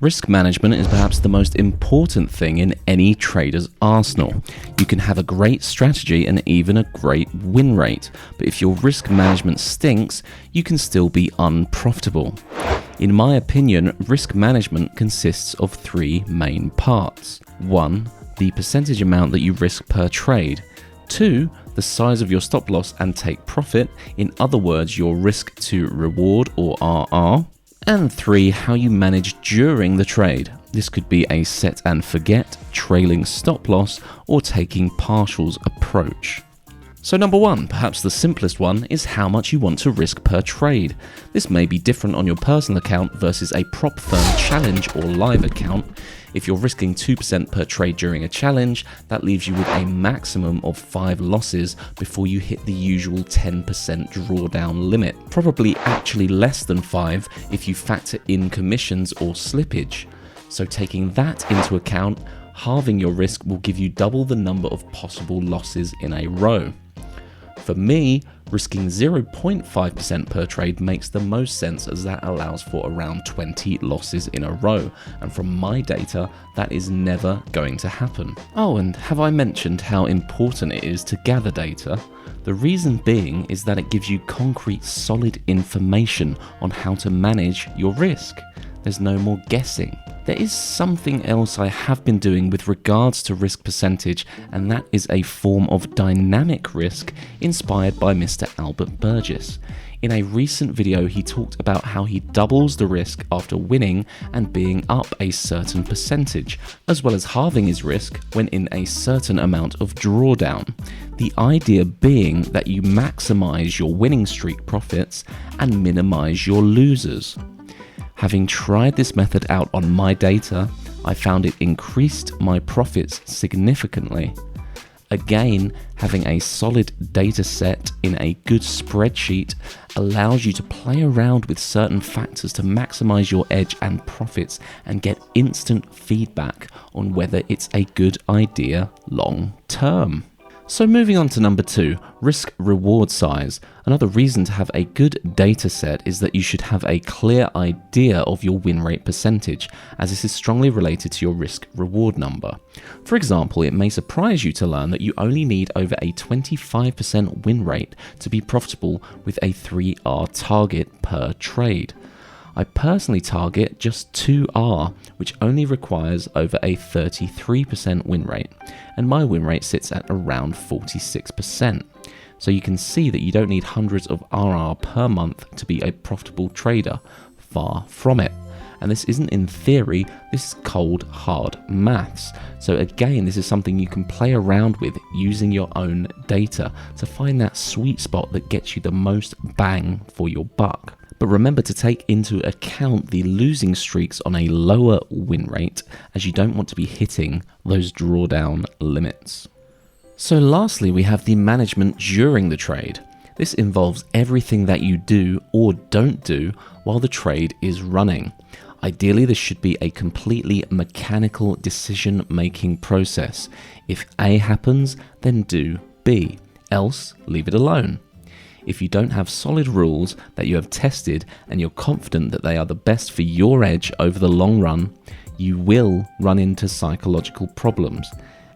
Risk management is perhaps the most important thing in any trader's arsenal. You can have a great strategy and even a great win rate, but if your risk management stinks, you can still be unprofitable. In my opinion, risk management consists of three main parts. 1. The percentage amount that you risk per trade. 2. The size of your stop loss and take profit, in other words, your risk to reward or RR. And 3. How you manage during the trade. This could be a set and forget, trailing stop loss, or taking partials approach. So number 1, perhaps the simplest one, is how much you want to risk per trade. This may be different on your personal account versus a prop firm challenge or live account. If you're risking 2% per trade during a challenge, that leaves you with a maximum of 5 losses before you hit the usual 10% drawdown limit. Probably actually less than 5 if you factor in commissions or slippage. So taking that into account, halving your risk will give you double the number of possible losses in a row. For me, risking 0.5% per trade makes the most sense, as that allows for around 20 losses in a row, and from my data, that is never going to happen. Oh, and have I mentioned how important it is to gather data? The reason being is that it gives you concrete, solid information on how to manage your risk. There's no more guessing. There is something else I have been doing with regards to risk percentage, and that is a form of dynamic risk inspired by Mr. Albert Burgess. In a recent video, he talked about how he doubles the risk after winning and being up a certain percentage, as well as halving his risk when in a certain amount of drawdown. The idea being that you maximize your winning streak profits and minimize your losers. Having tried this method out on my data, I found it increased my profits significantly. Again, having a solid data set in a good spreadsheet allows you to play around with certain factors to maximize your edge and profits and get instant feedback on whether it's a good idea long term. So moving on to number 2, risk reward size. Another reason to have a good data set is that you should have a clear idea of your win rate percentage, as this is strongly related to your risk reward number. For example, it may surprise you to learn that you only need over a 25% win rate to be profitable with a 3R target per trade. I personally target just 2R, which only requires over a 33% win rate, and my win rate sits at around 46%. So you can see that you don't need hundreds of RR per month to be a profitable trader. Far from it. And this isn't in theory, this is cold, hard maths. So again, this is something you can play around with using your own data to find that sweet spot that gets you the most bang for your buck. But remember to take into account the losing streaks on a lower win rate, as you don't want to be hitting those drawdown limits. So lastly, we have the management during the trade. This involves everything that you do or don't do while the trade is running. Ideally, this should be a completely mechanical decision-making process. If A happens, then do B, else leave it alone. If you don't have solid rules that you have tested and you're confident that they are the best for your edge over the long run, you will run into psychological problems.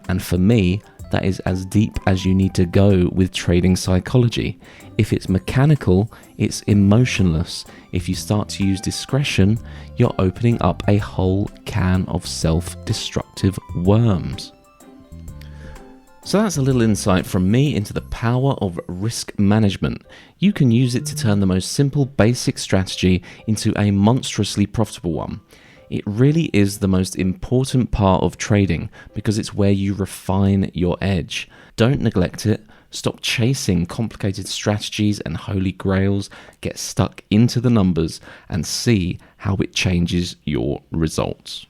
And for me, that is as deep as you need to go with trading psychology. If it's mechanical, it's emotionless. If you start to use discretion, you're opening up a whole can of self-destructive worms. So that's a little insight from me into the power of risk management. You can use it to turn the most simple basic strategy into a monstrously profitable one. It really is the most important part of trading because it's where you refine your edge. Don't neglect it. Stop chasing complicated strategies and holy grails. Get stuck into the numbers and see how it changes your results.